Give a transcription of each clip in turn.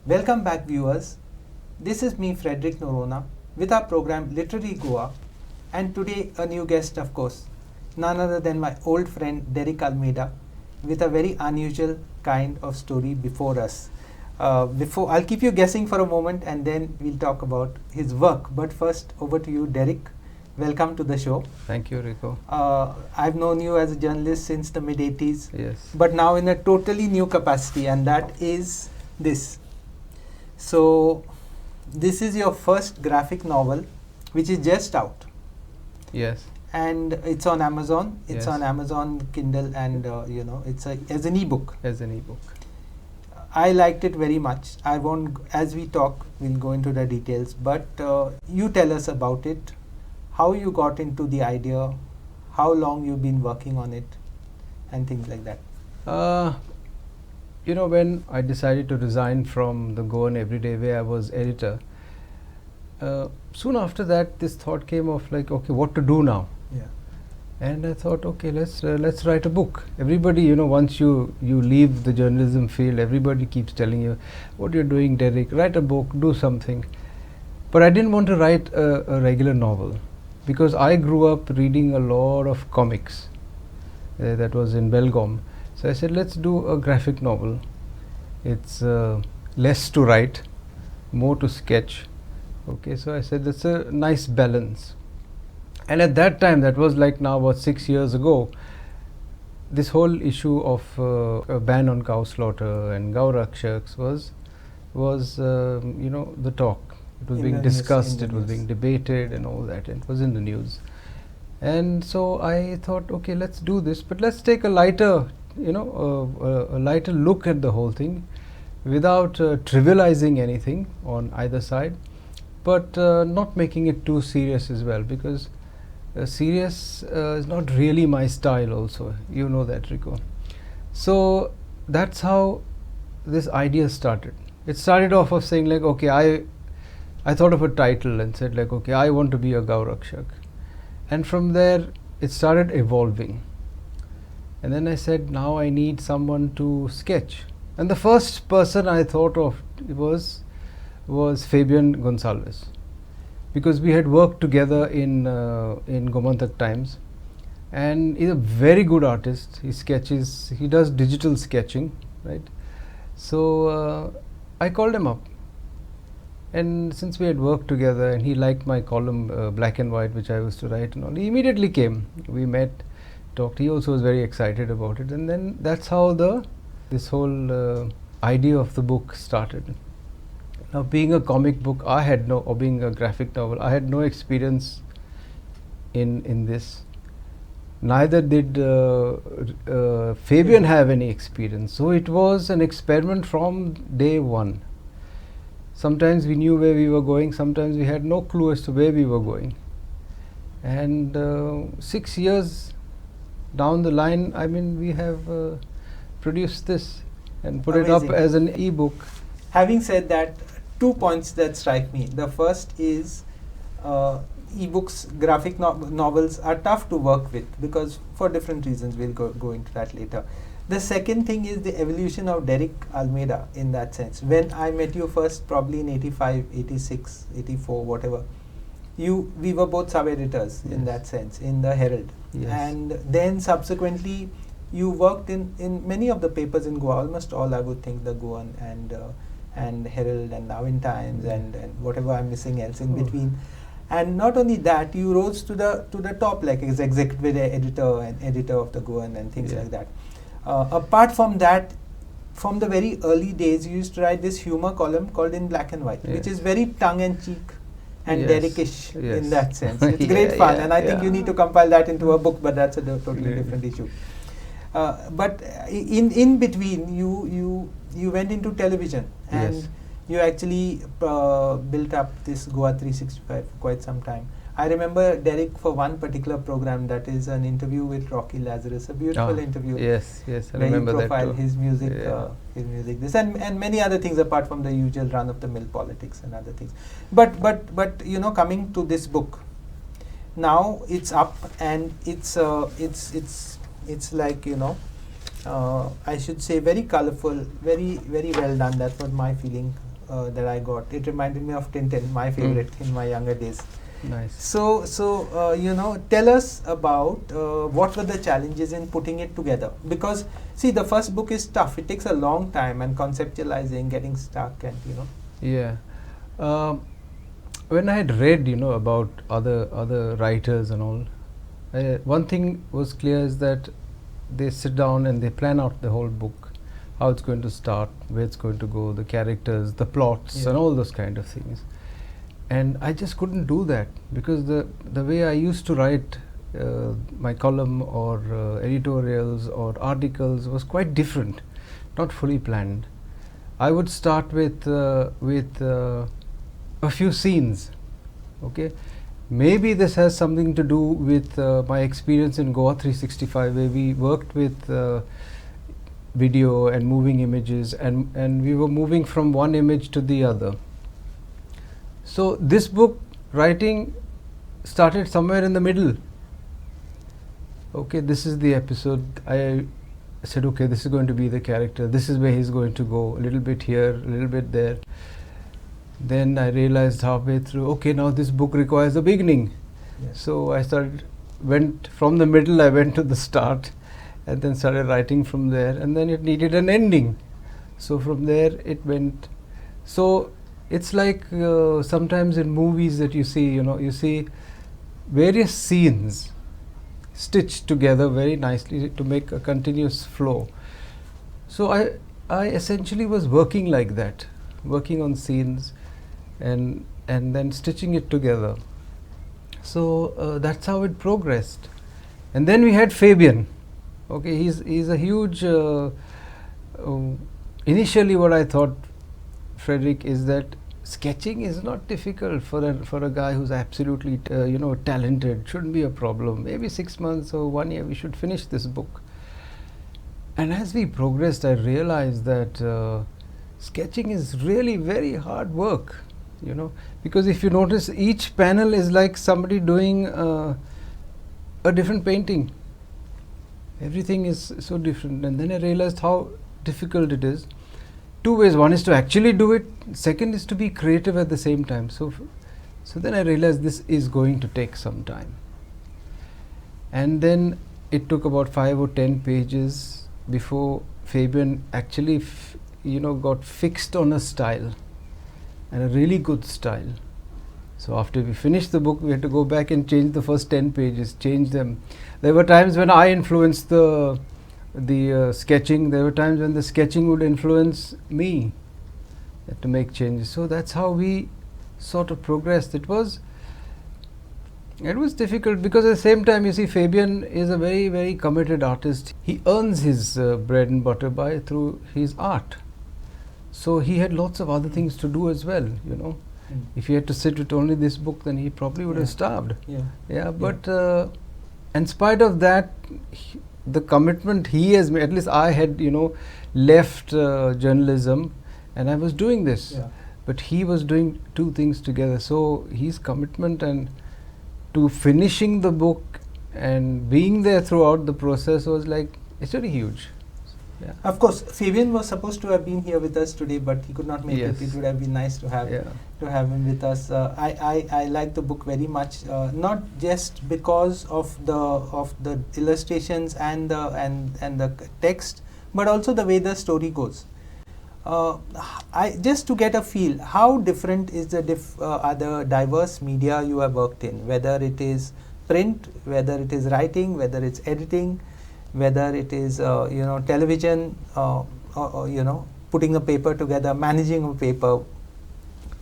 Welcome back, viewers. This is me, Frederick Noronha, with our program Literary Goa, and today a new guest, of course, none other than my old friend Derek Almeida, with a very unusual kind of story before us. Before I'll keep you guessing for a moment, and then we'll talk about his work. But first, over to you, Derek. Welcome to the show. Thank you, Rico. I've known you as a journalist since the mid 80s, Yes. but now in a totally new capacity, and that is this. So, this is your first graphic novel, which is just out, Yes. and it's on Amazon. It's Yes. on Amazon Kindle, and it's as an ebook. As an ebook. I liked it very much. I won't, as we talk, we'll go into the details. But you tell us about it, how you got into the idea, how long you've been working on it, and things like that. When I decided to resign from the Goan Everyday where I was editor, soon after that, this thought came of like, okay, what to do now? Yeah. And I thought, okay, let's write a book. Everybody, once you leave the journalism field, everybody keeps telling you, what you're doing, Derek, write a book, do something. But I didn't want to write a regular novel, because I grew up reading a lot of comics. That was in Belgaum. So I said, let's do a graphic novel. It's less to write, more to sketch. Okay, so I said that's a nice balance. And at that time, that was like now about 6 years ago, this whole issue of a ban on cow slaughter and Gaurakshaks was the talk. It was being discussed, it was being debated and all that, and it was in the news. And so I thought, okay, let's do this, but let's take a lighter, a lighter look at the whole thing, without trivializing anything on either side, but not making it too serious as well, because serious is not really my style also, you know that, Rico. So that's how this idea started. It started off of saying like, okay, I thought of a title and said like, okay, I want to be a Gaurakshak. And from there, it started evolving. And then I said, now I need someone to sketch. And the first person I thought of was Fabian Gonsalves, because we had worked together in Gomantak Times, and he's a very good artist. He sketches, he does digital sketching, right? So I called him up, and since we had worked together and he liked my column Black and White, which I used to write and all, he immediately came. We met, talked. He also was very excited about it, and then that's how this whole idea of the book started. Now, being a comic book, or being a graphic novel, I had no experience in this. Neither did Fabian have any experience. So it was an experiment from day one. Sometimes we knew where we were going, sometimes we had no clue as to where we were going. And 6 years down the line, I mean, we have produced this and put it up as an ebook. Having said that, 2 points that strike me. The first is ebooks, graphic novels are tough to work with, because for different reasons, we'll go into that later. The second thing is the evolution of Derek Almeida in that sense. When I met you first, probably in 85, 86, 84, whatever, we were both sub-editors in that sense, in the Herald. Yes. And then subsequently, you worked in many of the papers in Goa, almost all, I would think, the Goan and Herald and now in Times and whatever I'm missing else in between. And not only that, you rose to the top, like as executive editor and editor of the Goan and things like that. Apart from that, from the very early days, you used to write this humor column called In Black and White, which is very tongue-in-cheek and Derek-ish in that sense. It's great fun, and I think you need to compile that into a book, but that's a totally different issue. But in between, you went into television, and you actually built up this Goa 365 for quite some time. I remember Derek for one particular program, that is an interview with Rocky Lazarus, a beautiful interview. Yes, I remember that too. Where he profiled his music, this and many other things apart from the usual run-of-the-mill politics and other things. But coming to this book, now it's up and it's like I should say very colorful, very very well done. That was my feeling that I got. It reminded me of Tintin, my favorite in my younger days. Nice. So you know, tell us about what were the challenges in putting it together? Because see, the first book is tough. It takes a long time, and conceptualizing, getting stuck, and you know. Yeah. When I had read, you know, about other writers and all, one thing was clear is that they sit down and they plan out the whole book, how it's going to start, where it's going to go, the characters, the plots, and all those kind of things. And I just couldn't do that because the way I used to write my column or editorials or articles was quite different, not fully planned. I would start with a few scenes. Okay, maybe this has something to do with my experience in Goa 365, where we worked with video and moving images, and we were moving from one image to the other. So this book writing started somewhere in the middle. Okay, this is the episode. I said, okay, this is going to be the character. This is where he's going to go. A little bit here, a little bit there. Then I realized halfway through, okay, now this book requires a beginning. Yes. So I went from the middle, I went to the start, and then started writing from there. And then it needed an ending. So from there it went. So it's like sometimes in movies that you see, you know, you see various scenes stitched together very nicely to make a continuous flow. So I essentially was working like that, working on scenes and then stitching it together. So that's how it progressed. And then we had Fabian. Okay, he's a huge initially what I thought, Frederick, is that sketching is not difficult for a guy who's absolutely you know, talented. Shouldn't be a problem. Maybe 6 months or 1 year we should finish this book. And as we progressed, I realized that sketching is really very hard work, you know, because if you notice, each panel is like somebody doing a different painting. Everything is so different. And then I realized how difficult it is. Two ways. One is to actually do it. Second is to be creative at the same time. So then I realized this is going to take some time. And then it took about 5 or 10 pages before Fabian actually you know, got fixed on a style, and a really good style. So after we finished the book, we had to go back and change the first 10 pages, change them. There were times when I influenced the sketching. There were times when the sketching would influence me to make changes. So that's how we sort of progressed. It was difficult because at the same time, you see, Fabian is a very, very committed artist. He earns his bread and butter through his art. So he had lots of other things to do as well, you know. If he had to sit with only this book, then he probably would have starved. But in spite of that, the commitment he has made, at least I had, you know, left journalism and I was doing this. But he was doing two things together. So his commitment and to finishing the book and being there throughout the process was like, it's very huge. Of course, Fabian was supposed to have been here with us today, but he could not make it. It would have been nice to have him with us. I like the book very much, not just because of the illustrations and the text, but also the way the story goes. Just to get a feel, how different is are the diverse media you have worked in, whether it is print, whether it is writing, whether it's editing, whether it is you know, television, or you know, putting a paper together, managing a paper.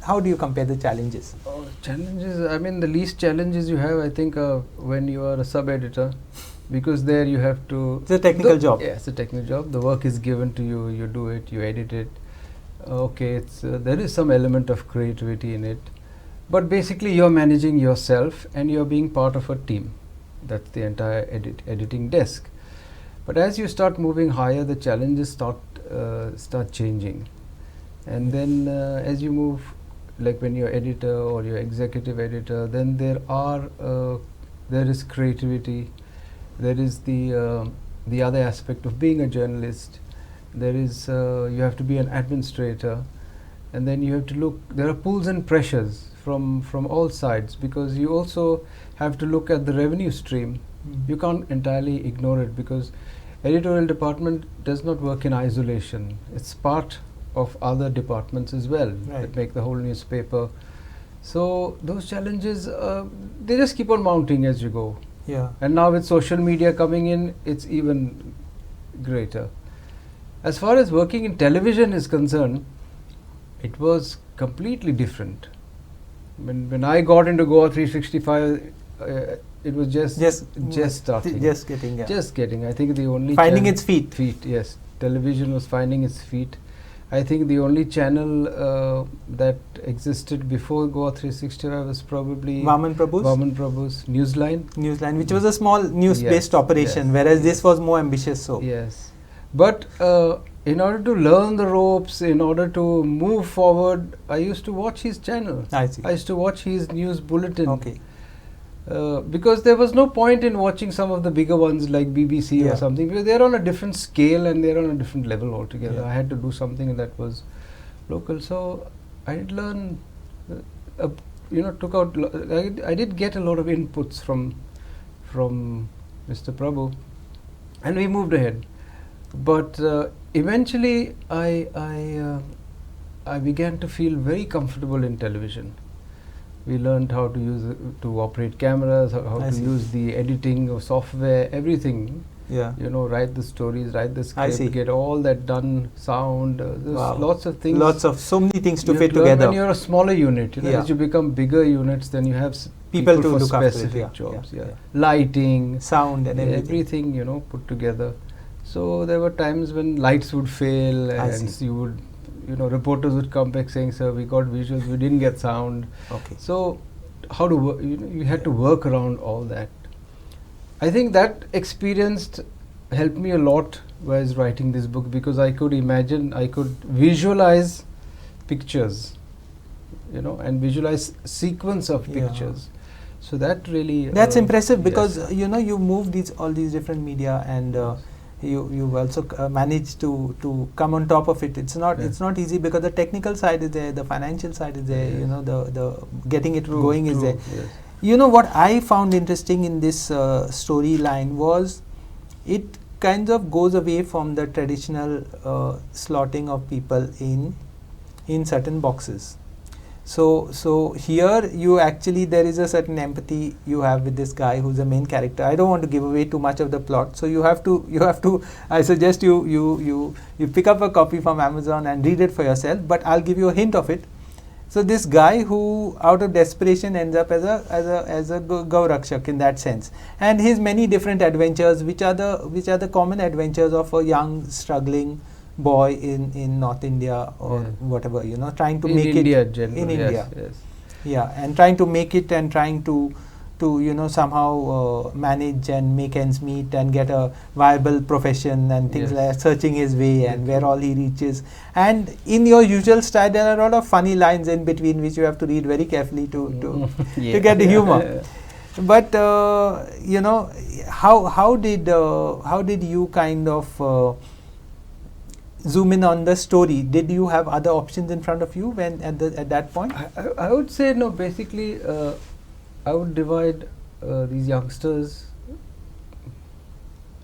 How do you compare the challenges? Challenges, I mean, the least challenges you have, I think, when you are a sub-editor, because there you have to... It's a technical job. Yeah, it's a technical job. The work is given to you, you do it, you edit it. Okay, there is some element of creativity in it. But basically you're managing yourself and you're being part of a team. That's the entire editing desk. But as you start moving higher, the challenges start changing. And then as you move, like when you're editor or you're executive editor, then there is creativity. There is the other aspect of being a journalist. There is you have to be an administrator. and then you have to look. There are pulls and pressures from all sides, because you also have to look at the revenue stream. You can't entirely ignore it, because editorial department does not work in isolation. It's part of other departments as well that make the whole newspaper. So those challenges, they just keep on mounting as you go. Yeah. And now with social media coming in, it's even greater. As far as working in television is concerned, it was completely different. When I got into Goa 365, it was just starting. Just getting, yeah. Just getting. I think the only finding its feet. Yes. Television was finding its feet. I think the only channel that existed before Goa 365 was probably Vaman Prabhu's Newsline, which was a small news-based operation, whereas this was more ambitious. So yes, but in order to learn the ropes, in order to move forward, I used to watch his channel. I see. I used to watch his news bulletin. Okay. Because there was no point in watching some of the bigger ones like BBC or something, because they're on a different scale and they're on a different level altogether. Yeah. I had to do something that was local, so I did learn, took out. I did get a lot of inputs from Mr. Prabhu, and we moved ahead. But eventually, I began to feel very comfortable in television. We learned how to operate cameras, how to use the editing of software, everything. Yeah. Write the stories, write the script, get all that done, sound. There's lots of things. So many things to fit together. When you're a smaller unit, as you become bigger units, then you have people to look specific after it, jobs. Lighting, sound, and everything. Put together. So there were times when lights would fail, and you would. Reporters would come back saying, "Sir, we got visuals, we didn't get sound." Okay. So, how to you had to work around all that. I think that experience helped me a lot while writing this book, because I could visualize pictures, and visualize sequence of pictures. So that really that's impressive, because you move all these different media, and you've also managed to come on top of it. It's not easy, because the technical side is there, the financial side is there, the getting it going is there. What I found interesting in this storyline was it kind of goes away from the traditional slotting of people in certain boxes. So here you actually, there is a certain empathy you have with this guy who's the main character. I don't want to give away too much of the plot, so you have to I suggest you pick up a copy from Amazon and read it for yourself, but I'll give you a hint of it. So this guy who out of desperation ends up as a Gaurakshak in that sense, and his many different adventures, which are the common adventures of a young struggling boy in North India or whatever, trying to make it in India. Yes. And trying to make it, and trying to somehow manage and make ends meet and get a viable profession and things like that, searching his way and where all he reaches. And in your usual style, there are a lot of funny lines in between which you have to read very carefully to get the humor. But how did you kind of zoom in on the story? Did you have other options in front of you when at that point? I would say no. Basically, I would divide these youngsters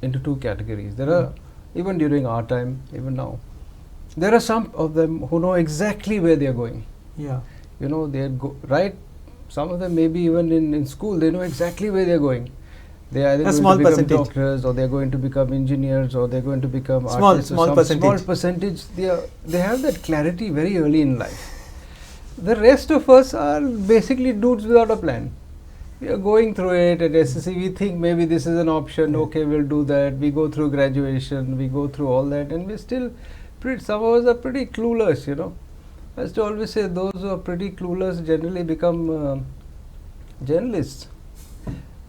into two categories. There are, even during our time, even now, there are some of them who know exactly where they are going. Yeah. They right. Some of them maybe even in school, they know exactly where they are going. They are either going to become doctors, or they are going to become engineers, or they are going to become artists. Small percentage. They have that clarity very early in life. The rest of us are basically dudes without a plan. We are going through it at SSC. We think maybe this is an option. Okay, we'll do that. We go through graduation. We go through all that, and we're still some of us are pretty clueless. I used to always say those who are pretty clueless generally become journalists.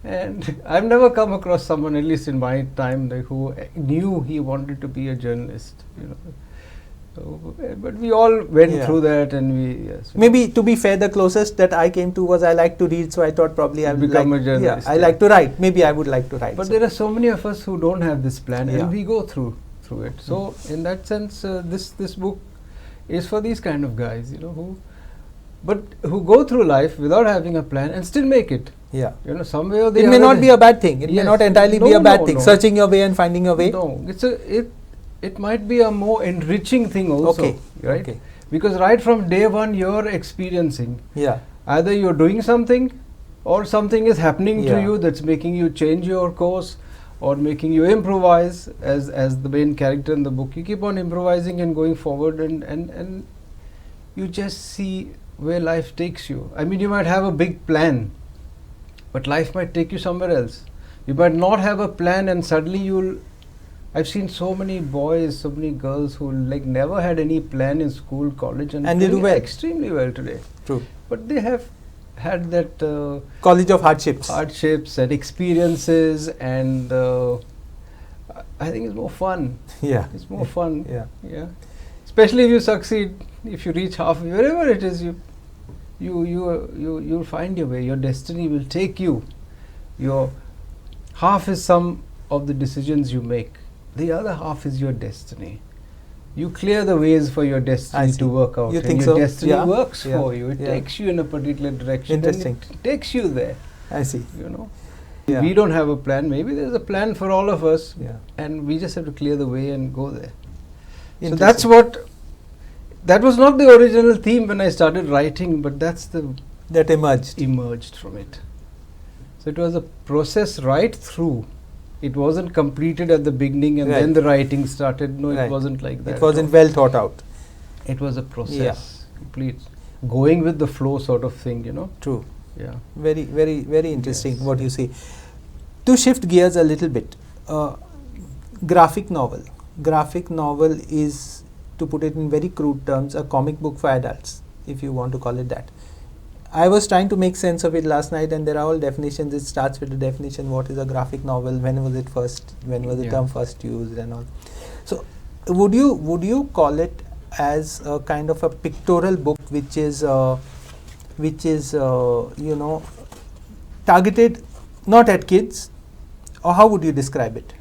And I've never come across someone, at least in my time, who knew he wanted to be a journalist. So, but we all went through that, and maybe to be fair, the closest that I came to was I like to read, so I thought probably I would become a journalist. I like to write. Maybe I would like to write. But there are so many of us who don't have this plan, and we go through it. So in that sense, this book is for these kind of guys, who go through life without having a plan and still make it. Yeah. Some way or the other. It may not be a bad thing. It may Yes. not entirely be a bad thing. Searching your way and finding your way. No, it might be a more enriching thing also. Okay. Right? Okay. Because right from day one you're experiencing. Yeah. Either you're doing something or something is happening Yeah. to you that's making you change your course or making you improvise as the main character in the book. You keep on improvising and going forward and you just see where life takes you. I mean, you might have a big plan, but life might take you somewhere else. You might not have a plan and suddenly I've seen so many boys, so many girls who never had any plan in school, college, and they do well. Extremely well today. True. But they have had that college of hardships and experiences, and I think it's more fun. Yeah. It's more fun. Yeah. Especially if you succeed, if you reach halfway, wherever it is, you'll find your way. Your destiny will take you. Your half is some of the decisions you make. The other half is your destiny. You clear the ways for your destiny to work out. You think your so? destiny works for you. It Yeah. takes you in a particular direction. Interesting. And it takes you there. I see. Yeah. We don't have a plan. Maybe there's a plan for all of us. Yeah. And we just have to clear the way and go there. So that's that was not the original theme when I started writing, but that emerged from it. So it was a process right through. It wasn't completed at the beginning and then the writing started. No, it wasn't like that. It wasn't well thought out. It was a process, complete, going with the flow sort of thing, True. Yeah. Very, very, very interesting what you say. To shift gears a little bit, graphic novel. Graphic novel is, to put it in very crude terms, a comic book for adults, if you want to call it that. I was trying to make sense of it last night, and there are all definitions. It starts with the definition: what is a graphic novel? When was the term first used, and all. So, would you call it as a kind of a pictorial book, which is targeted not at kids, or how would you describe it?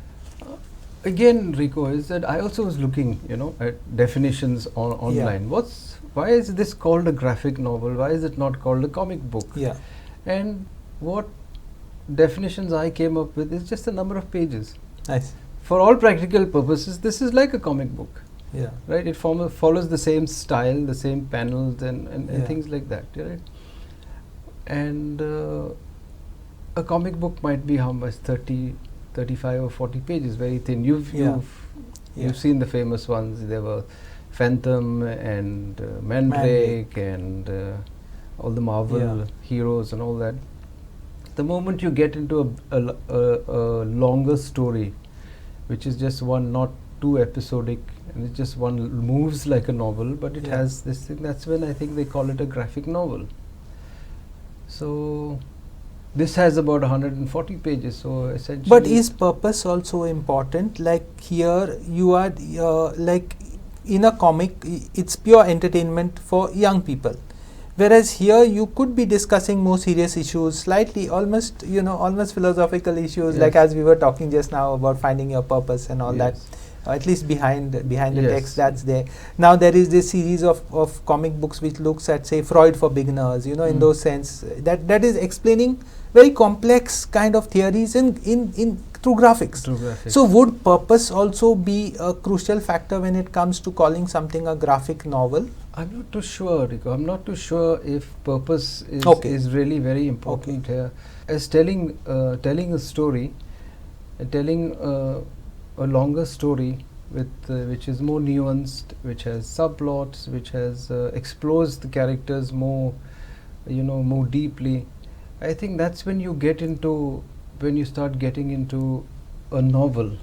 Again, Rico, is that I also was looking, at definitions online. Why is this called a graphic novel? Why is it not called a comic book? Yeah. And what definitions I came up with is just a number of pages. Nice. For all practical purposes, this is like a comic book. Yeah. Right? It follows the same style, the same panels and things like that. Right? And a comic book might be how much? 30, 35 or 40 pages, very thin. You've seen the famous ones. There were Phantom and Mandrake and all the Marvel heroes and all that. The moment you get into a longer story, which is just one, not too episodic, and it's just one, moves like a novel, but it has this thing, that's when I think they call it a graphic novel. So this has about 140 pages, so essentially. But is purpose also important? Like here you are like in a comic, it's pure entertainment for young people, whereas here you could be discussing more serious issues, slightly almost philosophical issues, like as we were talking just now about finding your purpose and all that. At least behind the text, that's there. Now there is this series of comic books which looks at, say, Freud for beginners, in those sense, that is explaining very complex kind of theories in through graphics. So would purpose also be a crucial factor when it comes to calling something a graphic novel? I'm not too sure, Rico. I'm not too sure if purpose is really very important here. As telling a story, telling a longer story with which is more nuanced, which has subplots, which has explores the characters more, more deeply. I think that's when you start getting into a novel.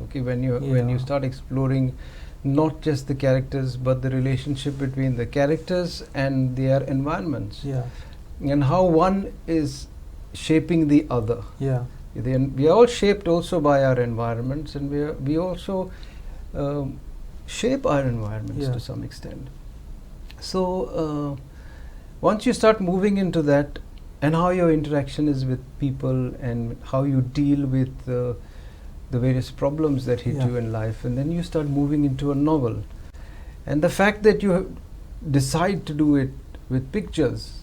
Okay, when you start exploring not just the characters but the relationship between the characters and their environments. Yeah. And how one is shaping the other. Yeah. We are all shaped also by our environments, and we also shape our environments to some extent. So once you start moving into that, and how your interaction is with people, and how you deal with the various problems that hit you in life, and then you start moving into a novel. And the fact that you decide to do it with pictures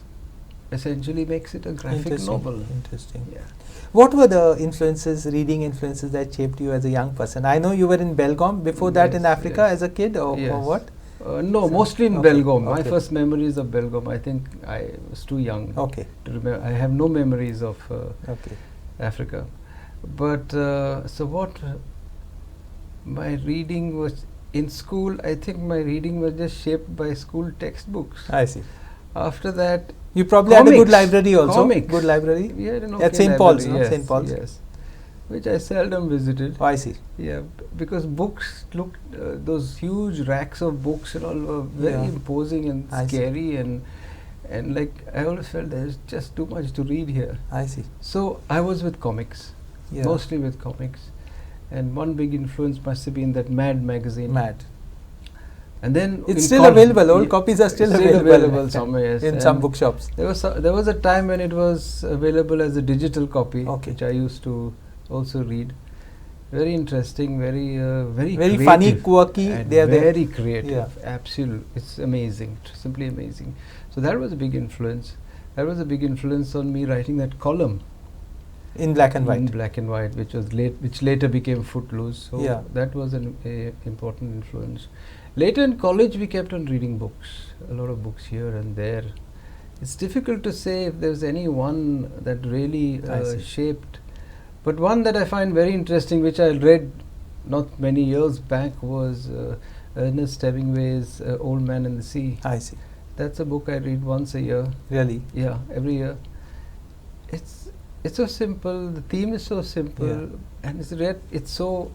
essentially makes it a graphic novel. Interesting. Yeah. What were the influences, reading influences that shaped you as a young person? I know you were in Belgaum before that in Africa as a kid, or what? No, So mostly in okay, Belgaum. My okay. first memories of Belgaum, I think I was too young Okay. to remember. I have no memories of Okay. Africa. But so what my reading was in school, I think my reading was just shaped by school textbooks. I see. After that, You probably had a good library also. Comics. Good library. We had an At okay St. Paul's, library, no? yes, St. Paul's. yes, which I seldom visited. Oh, I see. Yeah, because books looked, those huge racks of books and all were very imposing and scary, and like I always felt there's just too much to read here. I see. So I was with comics, mostly with comics, and one big influence must have been that Mad magazine. Mad. And then it's still available. Old copies are still available somewhere. Yes. In some bookshops. There was a time when it was available as a digital copy, which I used to also read. Very interesting, very creative, funny, quirky. They are very creative. Yeah. Absolutely, it's amazing, simply amazing. So that was a big influence. That was a big influence on me writing that column. In black and white. In black and white, which later became Footloose. So that was an important influence. Later in college, we kept on reading books, a lot of books here and there. It's difficult to say if there's any one that really shaped. But one that I find very interesting, which I read not many years back, was Ernest Hemingway's Old Man and the Sea. I see. That's a book I read once a year. Really? Yeah, every year. It's so simple. The theme is so simple, and it's so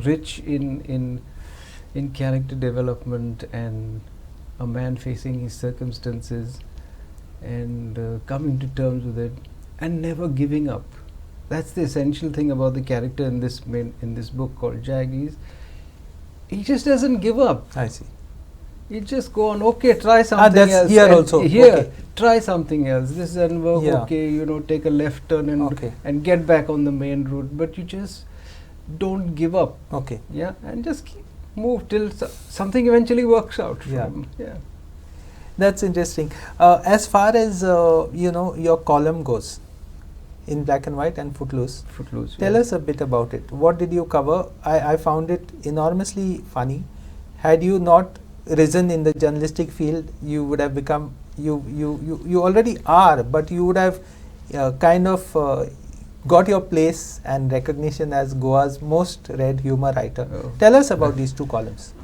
rich in character development and a man facing his circumstances and coming to terms with it and never giving up. That's the essential thing about the character in this book called Jag. He just doesn't give up. I see. He just go on. Okay, try something that's else. Here also. Here, try something else. This doesn't work. Okay, take a left turn and get back on the main route. But you just don't give up. Okay. Yeah, and just move till something eventually works out. That's interesting. As far as your column goes, in black and white and Footloose. Tell us a bit about it. What did you cover? I found it enormously funny. Had you not risen in the journalistic field, you would have become you already are, but you would have got your place and recognition as Goa's most read humor writer. Tell us about these two columns.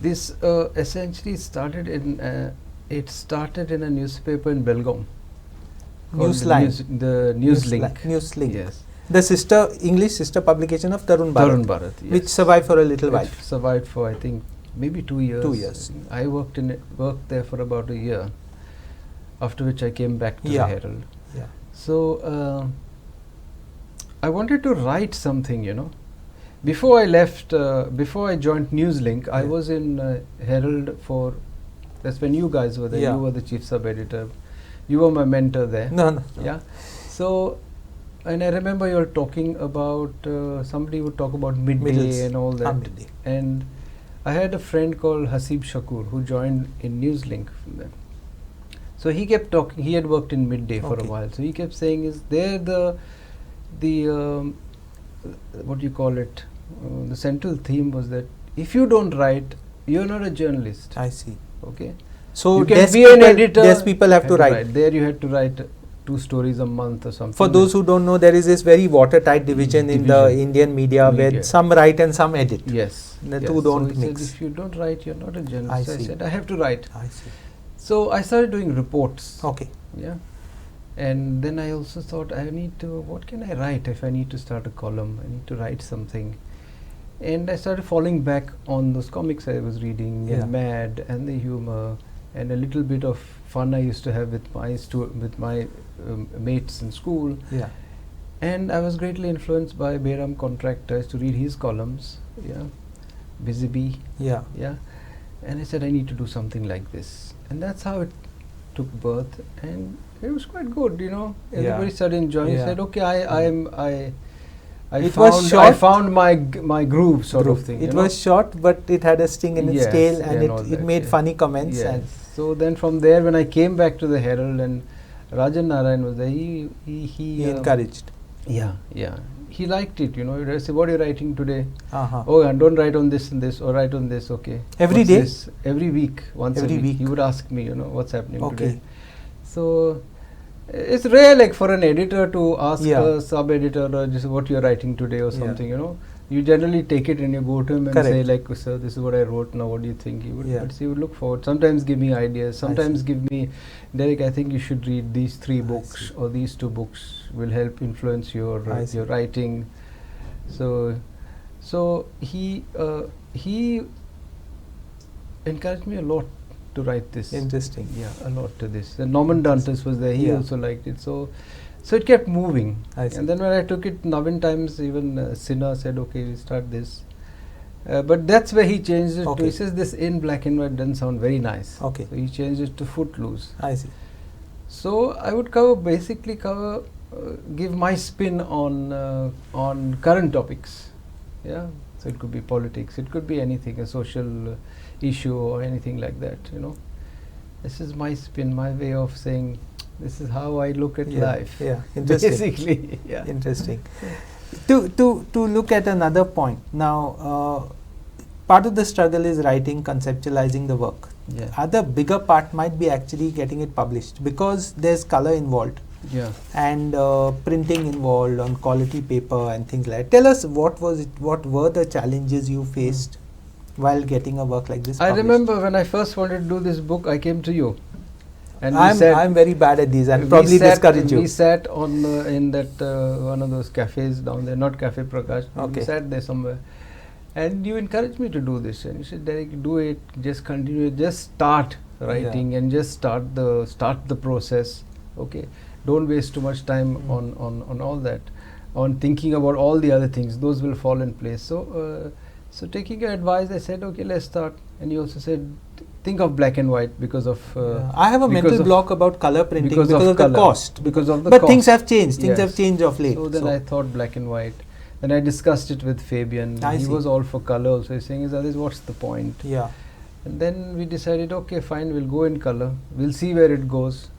This essentially started in a newspaper in Belgaum. Newsline. The Newslink. Newslink. Yes. The English sister publication of Tarun Bharat. Yes. Which survived for a little while. Survived for, I think, maybe 2 years. 2 years. I worked there for about a year, after which I came back to the Herald. Yeah. So I wanted to write something, Before I left, before I joined Newslink, I was in Herald that's when you guys were there. You were the chief sub-editor. You were my mentor there. No. Yeah. So, and I remember you were talking about, somebody would talk about midday and all that. Midday. And I had a friend called Hasib Shakur who joined in Newslink from them. So he kept talking, he had worked in midday for a while. So he kept saying, is there the what do you call it? The central theme was that if you don't write, you're not a journalist. I see. Okay. So you can be an editor. Yes, people have to write. There you had to write 2 stories a month or something. For those who don't know, there is this very watertight division in the Indian media where some write and some edit. Yes. The two don't mix. Said, if you don't write, you're not a journalist. I said, I have to write. I see. So I started doing reports. Okay. Yeah. And then I also thought, what can I write if I need to start a column? I need to write something. And I started falling back on those comics I was reading, Mad and the humor, and a little bit of fun I used to have with my mates in school. Yeah. And I was greatly influenced by Behram Contractor. I used to read his columns. Yeah. Busy Bee. Yeah. Yeah. And I said, I need to do something like this. And that's how it took birth. And it was quite good, Everybody started enjoying. I said, okay, I found my groove sort of thing. It was short, but it had a sting in its tail, and it made funny comments. Yes. And so then from there, when I came back to the Herald, and Rajan Narayan was there, he encouraged. Yeah. He liked it, you know. He'd say, "What are you writing today?" Oh, and don't write on this and this, or write on this. Okay. Every day? Every week, once every a week. week. He would ask me, you know, what's happening today. So it's rare, like, for an editor to ask a sub-editor just what you're writing today or something, you know. You generally take it and you go to him and say, like, "Sir, this is what I wrote, now what do you think?" But he would look forward. Sometimes give me ideas, sometimes give me, "Derek, I think you should read these 3 books or these 2 books will help influence your writing." So he encouraged me a lot to write this. Interesting. Yeah, a lot to this. And Norman Dantas was there. He also liked it. So it kept moving. And then when I took it, Navin Times, even Sinha said, "Okay, we start this." But that's where he changed it to. He says this in black and white doesn't sound very nice. So he changed it to Footloose. I see. So I would basically give my spin on current topics. Yeah. So it could be politics, it could be anything, a social issue or anything like that, you know. This is my spin, my way of saying, this is how I look at life. Yeah, interesting. Basically, Interesting. To look at another point, now part of the struggle is writing, conceptualizing the work. Other bigger part might be actually getting it published, because there's color involved. And printing involved on quality paper and things like that. Tell us what were the challenges you faced while getting a work like this published? I remember when I first wanted to do this book, I came to you. And I'm very bad at these and probably discourage you. We sat on in that one of those cafes down there, not Cafe Prakash. We sat there somewhere. And you encouraged me to do this. And you said, "Derek, do it, just continue, just start writing and just start the process. Okay. Don't waste too much time on all that, on thinking about all the other things. Those will fall in place." So taking your advice, I said, "Okay, let's start." And you also said, "Think of black and white because of." I have a mental block about color printing because of the cost. Because of the cost. But things have changed. Things have changed of late. So then I thought black and white. Then I discussed it with Fabian. He was all for color. So he's saying, "What's the point?" And then we decided, okay, fine, we'll go in color. We'll see where it goes.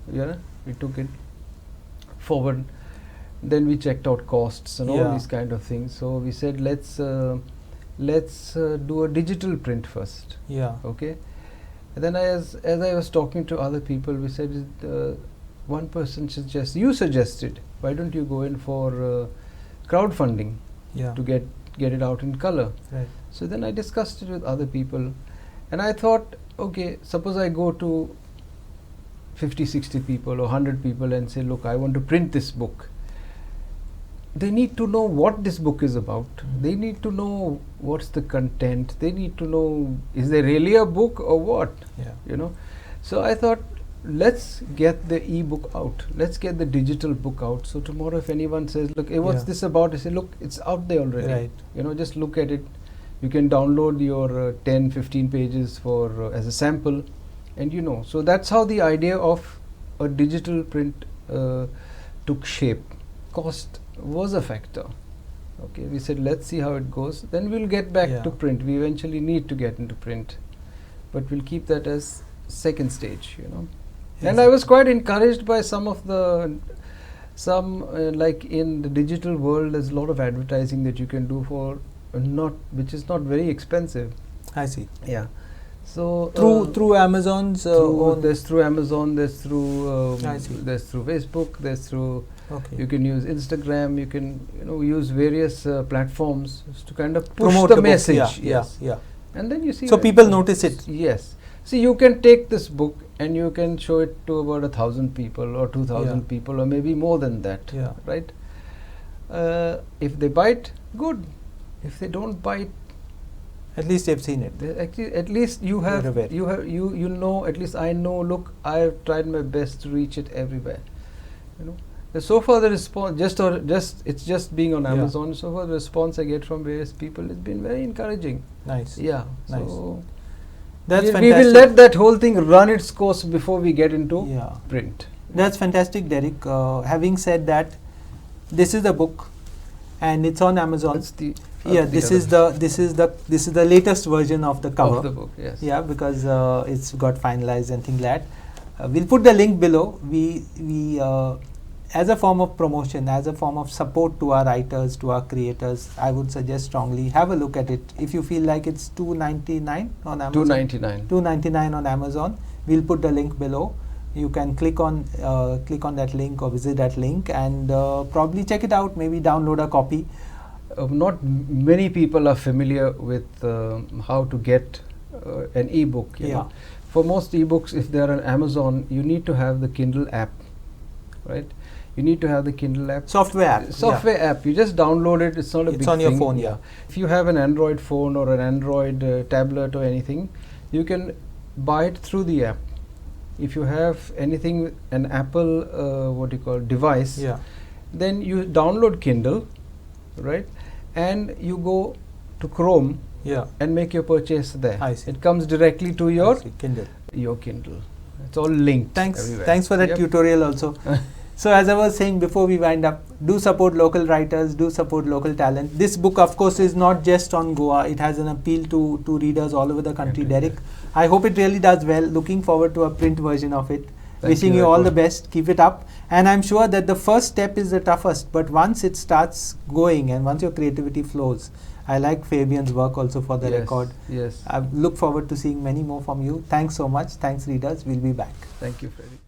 We took it forward. Then we checked out costs and all these kind of things. So we said, let's do a digital print first. Okay. And then as I was talking to other people, we said, one person suggested, why don't you go in for crowdfunding to get it out in color? So then I discussed it with other people, and I thought, okay, suppose I go to 50, 60 people or 100 people and say, "Look, I want to print this book." They need to know what this book is about. They need to know what's the content. They need to know, is there really a book or what? You know. So I thought, let's get the e-book out. Let's get the digital book out. So tomorrow, if anyone says, "Look, what's this about?" I say, "Look, it's out there already. You know, just look at it. You can download your 10, 15 pages for as a sample." And you know, so that's how the idea of a digital print took shape. Cost was a factor. Okay, we said, let's see how it goes. Then we'll get back to print. We eventually need to get into print, but we'll keep that as second stage, you know. And I was quite encouraged by like in the digital world, there's a lot of advertising that you can do for which is not very expensive. I see. Yeah. So through Amazon's there's through Amazon, there's through Facebook, there's through you can use Instagram, you can use various platforms to kind of push the message. And then you see, so people notice it. Yes. See, you can take this book and you can show it to about 1,000 people or 2,000 people or maybe more than that. Right. If they bite, good. If they don't bite, at least they've seen it. At least you know. At least I know. Look, I've tried my best to reach it everywhere. You know. So far the response, it's just being on Amazon. So far the response I get from various people has been very encouraging. Nice. Yeah. Nice. So that's fantastic. We will let that whole thing run its course before we get into print. That's fantastic, Derek. Having said that, this is the book. and it's on Amazon. That's the This is the latest version of the cover of the book. Yes. Yeah, because it's got finalized and things like that. We'll put the link below. We as a form of promotion, as a form of support to our writers, to our creators, I would suggest strongly have a look at it. If you feel like it's $2.99 on Amazon. $2.99 on Amazon. We'll put the link below. You can click on that link or visit that link and probably check it out. Maybe download a copy. Not many people are familiar with how to get an ebook. You know. For most ebooks, if they are on Amazon, you need to have the Kindle app, right? You need to have the Kindle app. Software app. You just download it. It's not a big thing. It's on your phone, yeah. If you have an Android phone or an Android tablet or anything, you can buy it through the app. If you have anything, an Apple device, then you download Kindle, right? And you go to Chrome and make your purchase there. It comes directly to your Kindle. It's all linked. Thanks for that tutorial also. So as I was saying before we wind up, do support local writers, do support local talent. This book of course is not just on Goa, it has an appeal to readers all over the country. Derek, I hope it really does well. Looking forward to a print version of it. Wishing you all the best, keep it up. And I'm sure that the first step is the toughest, but once it starts going and once your creativity flows, I like Fabian's work also for the record. Yes. I look forward to seeing many more from you. Thanks so much. Thanks readers. We'll be back. Thank you, Frederick.